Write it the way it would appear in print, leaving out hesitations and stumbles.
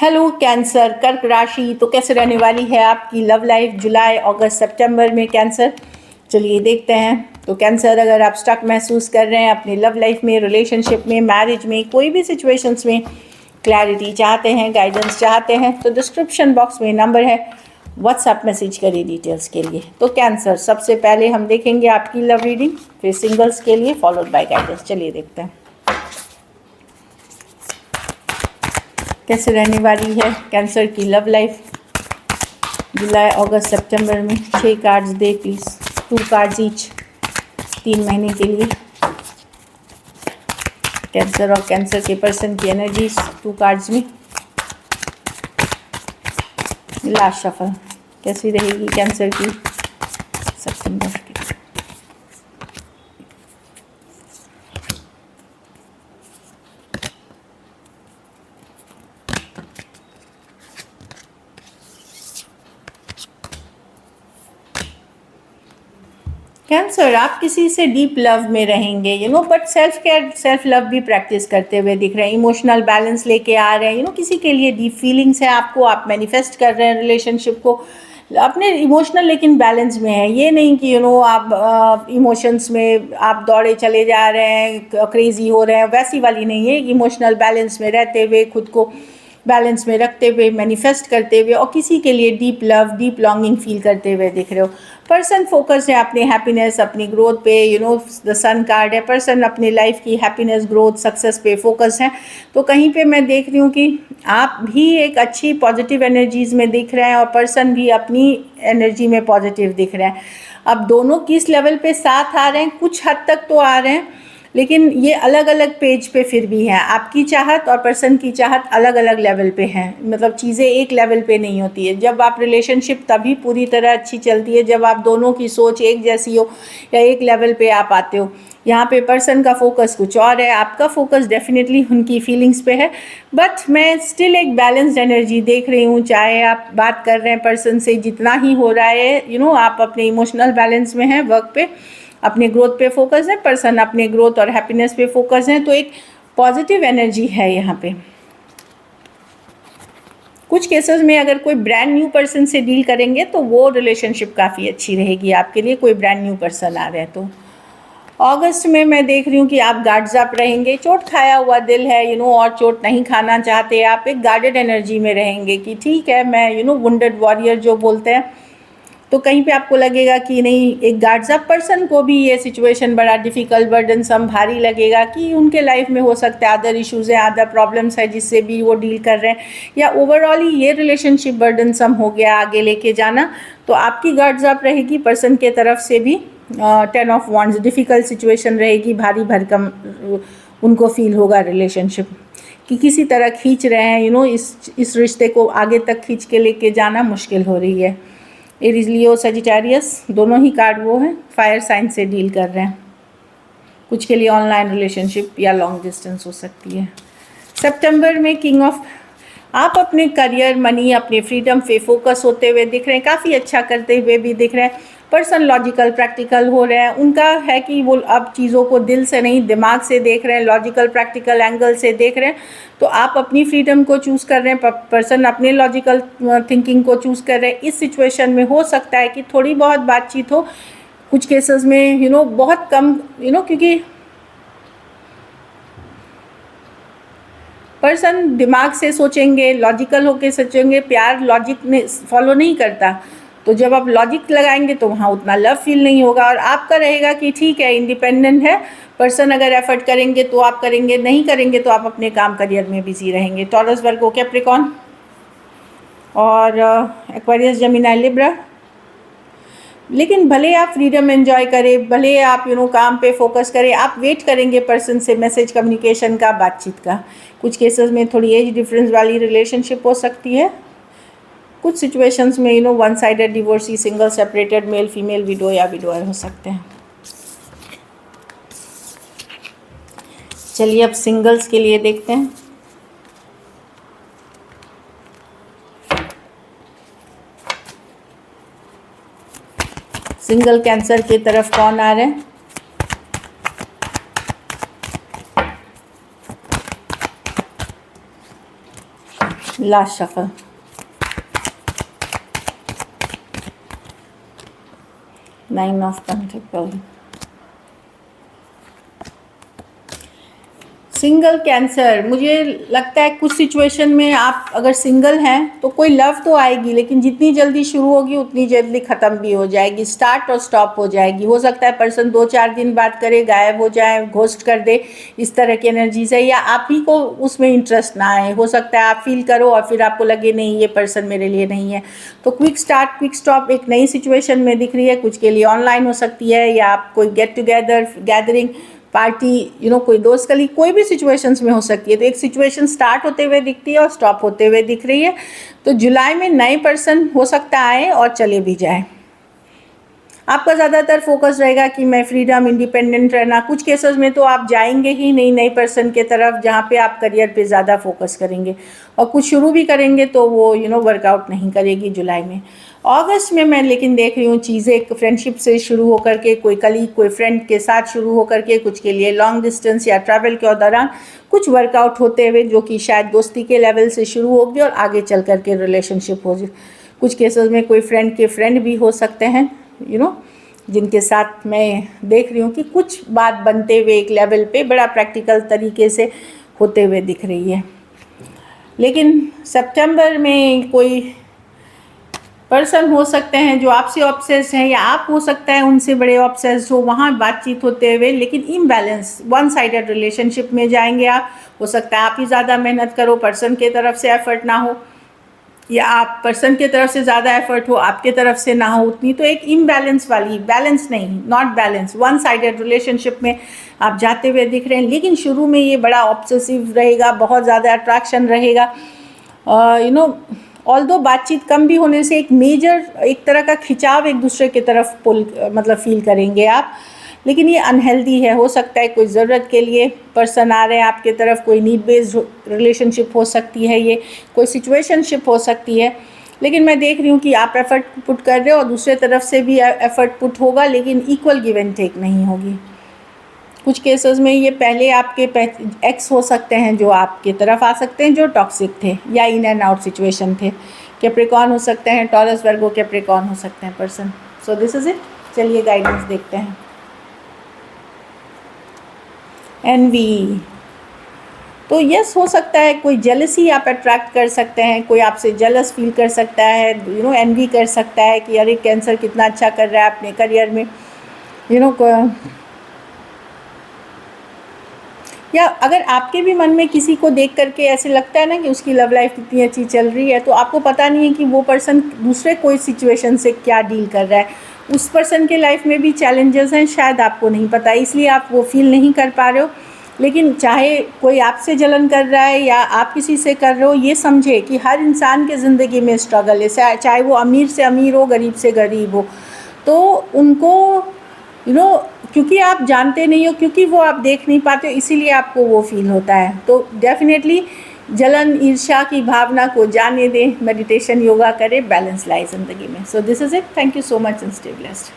Hello cancer, कर्क राशि तो कैसे रहने वाली है आपकी लव लाइफ जुलाई अगस्त सितंबर में कैंसर। चलिए देखते हैं। तो कैंसर, अगर आप स्टक महसूस कर रहे हैं अपनी लव लाइफ में, रिलेशनशिप में, मैरिज में, कोई भी सिचुएशंस में क्लैरिटी चाहते हैं, गाइडेंस चाहते हैं, तो डिस्क्रिप्शन बॉक्स में नंबर है, व्हाट्सएप मैसेज करिए डिटेल्स के लिए। तो कैंसर, सबसे पहले हम देखेंगे आपकी लव रीडिंग, फिर सिंगल्स के लिए फॉलोड बाय गाइडेंस। चलिए देखते हैं कैसे रहने वाली है कैंसर की लव लाइफ जुलाई अगस्त सितंबर में। 6 cards they please, 2 cards each, 3 महीने के लिए। कैंसर और कैंसर के पर्सन की एनर्जीज 2 कार्ड्स में। लास्ट शफल, कैसी रहेगी कैंसर की सितंबर की। कैंसर, आप किसी से डीप लव में रहेंगे but self care, self love भी प्रैक्टिस करते हुए दिख रहे हैं। इमोशनल बैलेंस लेके आ रहे हैं किसी के लिए डीप फीलिंग्स है आपको, आप मैनिफेस्ट कर रहे हैं रिलेशनशिप को अपने इमोशनल, लेकिन बैलेंस में है। ये नहीं कि आप इमोशंस में आप दौड़े चले जा रहे हैं, क्रेजी हो रहे हैं, वैसी वाली नहीं है। इमोशनल बैलेंस में रहते हुए, खुद को बैलेंस में रखते हुए, मैनिफेस्ट करते हुए और किसी के लिए deep love, deep longing feel करते हुए दिख रहे हो। पर्सन फोकस है अपनी हैप्पीनेस, अपनी ग्रोथ पे। द सन कार्ड है, पर्सन अपनी लाइफ की हैप्पीनेस, ग्रोथ, सक्सेस पे फोकस है। तो कहीं पे मैं देख रही हूँ कि आप भी एक अच्छी पॉजिटिव एनर्जीज में दिख रहे हैं और पर्सन भी अपनी एनर्जी में पॉजिटिव दिख रहे हैं। अब दोनों किस लेवल पे साथ आ रहे हैं, कुछ हद तक तो आ रहे हैं, लेकिन ये अलग अलग पेज पे फिर भी हैं। आपकी चाहत और पर्सन की चाहत अलग अलग लेवल पे हैं, मतलब चीज़ें एक लेवल पे नहीं होती है। जब आप रिलेशनशिप तभी पूरी तरह अच्छी चलती है जब आप दोनों की सोच एक जैसी हो या एक लेवल पे आप आते हो। यहाँ पे पर्सन का फोकस कुछ और है, आपका फोकस डेफिनेटली उनकी फीलिंग्स पे है, बट मैं स्टिल एक बैलेंस्ड एनर्जी देख रही हूँ। चाहे आप बात कर रहे हैं पर्सन से, जितना ही हो रहा है आप अपने इमोशनल बैलेंस में हैं, वर्क पे, अपने ग्रोथ पे फोकस है, पर्सन अपने ग्रोथ और हैप्पीनेस पे फोकस है। तो एक पॉजिटिव एनर्जी है यहाँ पे। कुछ केसेस में अगर कोई ब्रांड न्यू पर्सन से डील करेंगे तो वो रिलेशनशिप काफ़ी अच्छी रहेगी आपके लिए, कोई ब्रांड न्यू पर्सन आ रहे हैं तो। अगस्त में मैं देख रही हूँ कि आप गार्ड्स अप रहेंगे। चोट खाया हुआ दिल है और चोट नहीं खाना चाहते आप, एक गार्डेड एनर्जी में रहेंगे कि ठीक है, मैं वुंडेड वॉरियर जो बोलते हैं। तो कहीं पे आपको लगेगा कि नहीं, एक गार्ड्स अप पर्सन को भी ये सिचुएशन बड़ा डिफ़िकल्ट, बर्डनसम, भारी लगेगा कि उनके लाइफ में हो सकता है अदर इश्यूज़ हैं, अदर प्रॉब्लम्स है जिससे भी वो डील कर रहे हैं, या ओवरऑल ही ये रिलेशनशिप बर्डनसम हो गया आगे लेके जाना। तो आपकी गार्ड्स अप रहेगी, पर्सन के तरफ से भी 10 ऑफ वॉन्ड्स, डिफ़िकल्ट सिचुएशन रहेगी, भारी भरकम उनको फील होगा रिलेशनशिप कि किसी तरह खींच रहे हैं इस रिश्ते को आगे तक खींच के लेके जाना मुश्किल हो रही है। एरीज, लियो, सजिटेरियस, दोनों ही कार्ड वो हैं फायर साइन से डील कर रहे हैं। कुछ के लिए ऑनलाइन रिलेशनशिप या लॉन्ग डिस्टेंस हो सकती है। सितंबर में किंग ऑफ, आप अपने करियर, मनी, अपने फ्रीडम पे फोकस होते हुए दिख रहे हैं, काफ़ी अच्छा करते हुए भी दिख रहे हैं। पर्सन लॉजिकल, प्रैक्टिकल हो रहे हैं। उनका है कि वो अब चीज़ों को दिल से नहीं, दिमाग से देख रहे हैं, लॉजिकल प्रैक्टिकल एंगल से देख रहे हैं। तो आप अपनी फ्रीडम को चूज़ कर रहे हैं, पर्सन अपने लॉजिकल थिंकिंग को चूज़ कर रहे हैं। इस सिचुएशन में हो सकता है कि थोड़ी बहुत बातचीत हो, कुछ केसेस में बहुत कम, क्योंकि पर्सन दिमाग से सोचेंगे, लॉजिकल होके सोचेंगे। प्यार लॉजिक में फॉलो नहीं करता, तो जब आप लॉजिक लगाएंगे तो वहाँ उतना लव फील नहीं होगा। और आपका रहेगा कि ठीक है, इंडिपेंडेंट है पर्सन, अगर एफर्ट करेंगे तो आप करेंगे, नहीं करेंगे तो आप अपने काम, करियर में बिजी रहेंगे। टॉरस, वर्गो, कैप्रिकॉन और एक्वेरियस, जेमिनी, लिब्रा। लेकिन भले आप फ्रीडम एंजॉय करें, भले आप काम पे फोकस करें, आप वेट करेंगे पर्सन से मैसेज, कम्युनिकेशन का, बातचीत का। कुछ केसेस में थोड़ी एज डिफरेंस वाली रिलेशनशिप हो सकती है। कुछ सिचुएशंस में one sided divorcee, single, separated, male female, window या विडोअर हो सकते हैं। चलिए अब सिंगल्स के लिए देखते हैं। सिंगल कैंसर की तरफ कौन आ रहे हैं? Last shuffle. Nine of pentacle. Single cancer, मुझे लगता है कुछ सिचुएशन में आप अगर सिंगल हैं तो कोई लव तो आएगी, लेकिन जितनी जल्दी शुरू होगी उतनी जल्दी ख़त्म भी हो जाएगी, स्टार्ट और स्टॉप हो जाएगी। हो सकता है पर्सन 2-4 दिन बात करे, गायब हो जाए, घोस्ट कर दे, इस तरह की एनर्जीज है, या आप ही को उसमें इंटरेस्ट ना आए। हो सकता है आप फील करो और फिर आपको लगे नहीं ये पर्सन मेरे लिए नहीं है। तो क्विक स्टार्ट क्विक स्टॉप एक नई सिचुएशन में दिख रही है। कुछ के लिए ऑनलाइन हो सकती है, या आप कोई गेट टुगेदर, गैदरिंग पार्टी, कोई दोस्त कली, कोई भी सिचुएशंस में हो सकती है। तो एक सिचुएशन स्टार्ट होते हुए दिखती है और स्टॉप होते हुए दिख रही है। तो जुलाई में नए पर्सन हो सकता आए और चले भी जाए। आपका ज़्यादातर फोकस रहेगा कि मैं फ्रीडम, इंडिपेंडेंट रहना। कुछ केसेस में तो आप जाएंगे ही नहीं नई पर्सन के तरफ, जहाँ पे आप करियर पे ज़्यादा फोकस करेंगे, और कुछ शुरू भी करेंगे तो वो वर्कआउट नहीं करेगी जुलाई में। अगस्त में मैं लेकिन देख रही हूँ चीज़ें फ्रेंडशिप से शुरू होकर के, कोई कलीग, कोई फ्रेंड के साथ शुरू होकर के, कुछ के लिए लॉन्ग डिस्टेंस या ट्रैवल के दौरान कुछ वर्कआउट होते हुए, जो कि शायद दोस्ती के लेवल से शुरू होगी और आगे चल कर के रिलेशनशिप हो जाए। कुछ केसेस में कोई फ्रेंड के फ्रेंड भी हो सकते हैं, जिनके साथ मैं देख रही हूँ कि कुछ बात बनते हुए एक लेवल पे बड़ा प्रैक्टिकल तरीके से होते हुए दिख रही है। लेकिन सितंबर में कोई पर्सन हो सकते हैं जो आपसे ऑब्सेस्ड हैं, या आप हो सकता है उनसे बड़े ऑब्सेस्ड हो, वहाँ बातचीत होते हुए, लेकिन इम्बैलेंस, वन साइडेड रिलेशनशिप में जाएंगे आप। हो सकता है आप ही ज़्यादा मेहनत करो, पर्सन की तरफ से एफर्ट ना हो, या आप पर्सन की तरफ से ज़्यादा एफर्ट हो, आपके तरफ से ना हो उतनी। तो एक इम्बैलेंस वाली, बैलेंस नहीं, not balance, one sided relationship में आप जाते हुए दिख रहे हैं। लेकिन शुरू में ये बड़ा ऑब्सेसिव रहेगा, बहुत ज़्यादा अट्रैक्शन रहेगा। ऑल्दो बातचीत कम भी होने से एक मेजर, एक तरह का खिंचाव एक दूसरे की तरफ पुल फील करेंगे आप। लेकिन ये अनहेल्दी है। हो सकता है कोई ज़रूरत के लिए पर्सन आ रहे हैं आपके तरफ, कोई नीड बेस्ड रिलेशनशिप हो सकती है, ये कोई सिचुएशनशिप हो सकती है। लेकिन मैं देख रही हूँ कि आप एफ़र्ट पुट कर रहे हो और दूसरे तरफ से भी एफ़र्ट पुट होगा, लेकिन इक्वल गिव एंड टेक नहीं होगी। कुछ केसेस में ये पहले आपके एक्स हो सकते हैं जो आपके तरफ आ सकते हैं, जो टॉक्सिक थे या इन एंड आउट सिचुएशन थे। कैप्रिकॉर्न हो सकते हैं, टॉरस, वर्गो, कैप्रिकॉर्न हो सकते हैं person. So this is it. चलिए गाइडेंस देखते हैं। एनवी, तो यस, हो सकता है कोई जेलसी आप अट्रैक्ट कर सकते हैं, कोई आपसे जेलस फील कर सकता है, एनवी कर सकता है कि अरे कैंसर कितना अच्छा कर रहा है अपने करियर में, या अगर आपके भी मन में किसी को देख करके ऐसे लगता है ना कि उसकी लव लाइफ कितनी अच्छी चल रही है, तो आपको पता नहीं है कि वो पर्सन दूसरे कोई सिचुएशन से क्या डील कर रहा है। उस पर्सन के लाइफ में भी चैलेंजेस हैं, शायद आपको नहीं पता, इसलिए आप वो फील नहीं कर पा रहे हो। लेकिन चाहे कोई आपसे जलन कर रहा है या आप किसी से कर रहे हो, ये समझे कि हर इंसान के ज़िंदगी में स्ट्रगल है, चाहे वो अमीर से अमीर हो, गरीब से गरीब हो। तो उनको क्योंकि आप जानते नहीं हो, क्योंकि वो आप देख नहीं पाते हो, इसीलिए आपको वो फील होता है। तो डेफिनेटली जलन, ईर्ष्या की भावना को जाने दें, मेडिटेशन, योगा करें, बैलेंस लाए ज़िंदगी में। So this is it. Thank you so much and stay blessed.